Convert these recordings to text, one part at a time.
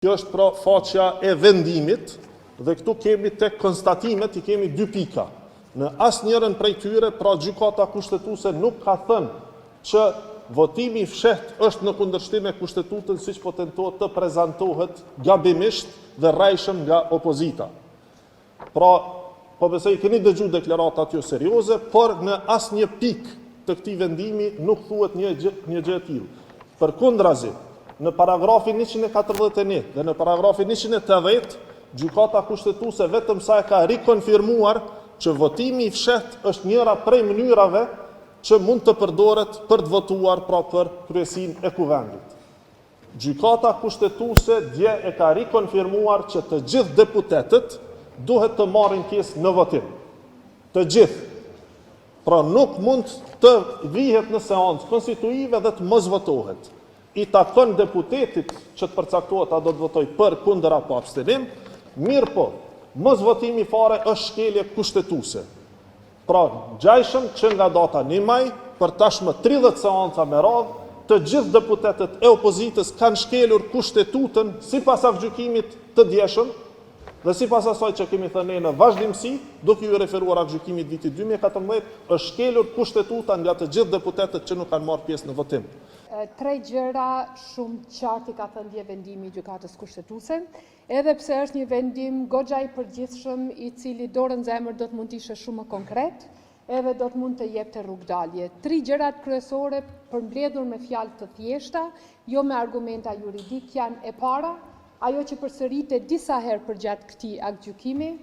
Kjo është pra faqja e vendimit dhe këtu kemi tek konstatimet i kemi 2 pika. Në asnjërin prej tyre, pra gjykata kushtetuese nuk ka thënë që votimi i fshehtë është në kundërshtim me kushtetutën siç po tentohet të prezantohet gabimisht dhe rrejshëm nga opozita. Pra, po besoj keni dëgjuar deklaratat jo serioze, por në asnjë pikë të këtij vendimi nuk thuhet një gjë e tillë. Përkundrazi, në paragrafin 141 dhe në paragrafin 180, gjykata kushtetuese vetëm sa e ka rikonfirmuar që votimi i fshehtë është njëra prej mënyrave që mund të përdoret për të votuar pra për kryesinë e kuvendit. Gjykata kushtetuese dje e ka rikonfirmuar që të gjithë deputetët duhet të marrin pjesë në votim. Të gjithë. Pra nuk mund të vihet në seancë konstituive dhe të mos votohet. I takon deputetit që të përcaktohet a do të votoj për, kundër apo abstenim, mirë po, mos votimi fare është shkelje kushtetuese. Pra, gjajshëm që nga data 1 maj, për tashmë 30 seanca me radhë, të gjithë deputetët e opozitës kanë shkelur kushtetutën sipas aktgjykimit të djeshëm dhe sipas asaj që kemi thënë në vazhdimsi, duke ju referuar aktgjykimit vitit 2014, është shkelur kushtetuta nga të gjithë deputetët që nuk kanë marrë pjesë në votim. 3 gjëra shumë qartë i ka thënë dje vendimi i gjykatës kushtetuese, edhe pse është një vendim goxha i përgjithshëm i cili dorën zemër do të mund të ishte shumë më konkret, edhe do të mund të jepte rrugdalje. 3 gjërat kryesore përmbledhur me fjalë të thjeshta, jo me argumenta juridik, janë e para, ajo që përsëritet disa herë përgjatë këtij aktgjykimi,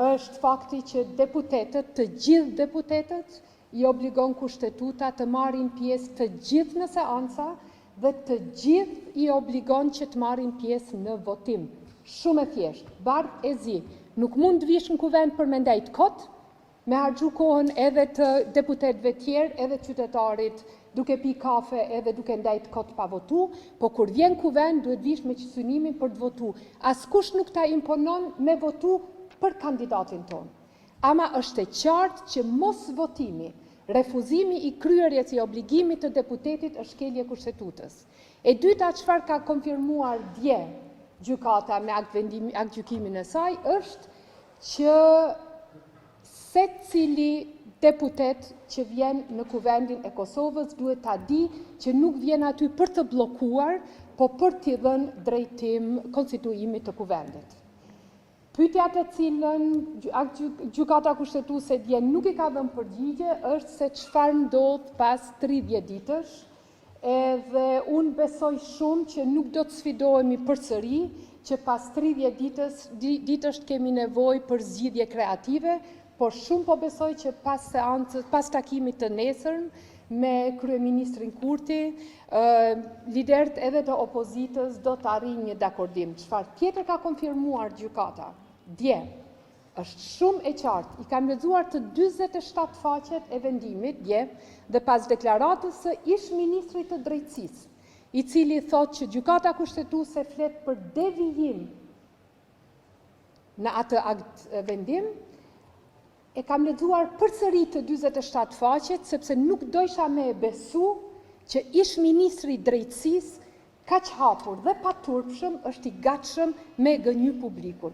është fakti që deputetët, të gjithë deputetët, i obligon kushtetuta të marrin pjesë të gjithë në seanca dhe të gjithë i obligon që të marrin pjesë në votim. Shumë e thjeshtë, bardhë e zi. Nuk mund të vish në kuvend për me ndajt kot, me harxhu kohën edhe të deputetëve tjerë, edhe qytetarit duke pi kafe edhe duke ndajt kot pa votu, po kur vjen kuvend duhet vish me synimin për të votu. Askush nuk ta imponon me votu për kandidatin ton. Ama është e qartë që mos votimi, refuzimi i kryerjes i obligimit të deputetit është shkelje kushtetues. E dyta, çfarë ka konfirmuar dje gjykata me aktgjykimin e saj, është që secili deputet që vjen në kuvendin e Kosovës duhet ta di që nuk vjen aty për të bllokuar, po për t'i dhënë drejtim konstituimit të kuvendit. Pyetja të cilën gjykata kushtetuese dje nuk i ka dhënë përgjigje është se çfarë ndodh pas 30 ditësh, edhe unë besoj shumë që nuk do të sfidohemi përsëri, që pas 30 ditësh kemi nevojë për zgjidhje kreative, por shumë po besoj që pas takimit të nesërm me kryeministrin Kurti, liderët edhe të opozitës do të arrijnë një dakordim. Çfarë tjetër ka konfirmuar gjykata dje është shumë e qartë. I kam lexuar të 47 faqet e vendimit dje dhe pas deklaratës së ish ministrit të drejtësisë, i cili thotë që gjykata kushtetuese flet për devijim në atë akt vendim, e kam lexuar përsëri të 47 faqet sepse nuk dojsha me e besu që ish ministri i drejtësisë kaq hapur dhe pa turpshëm është i gatshëm me gënjy publikun.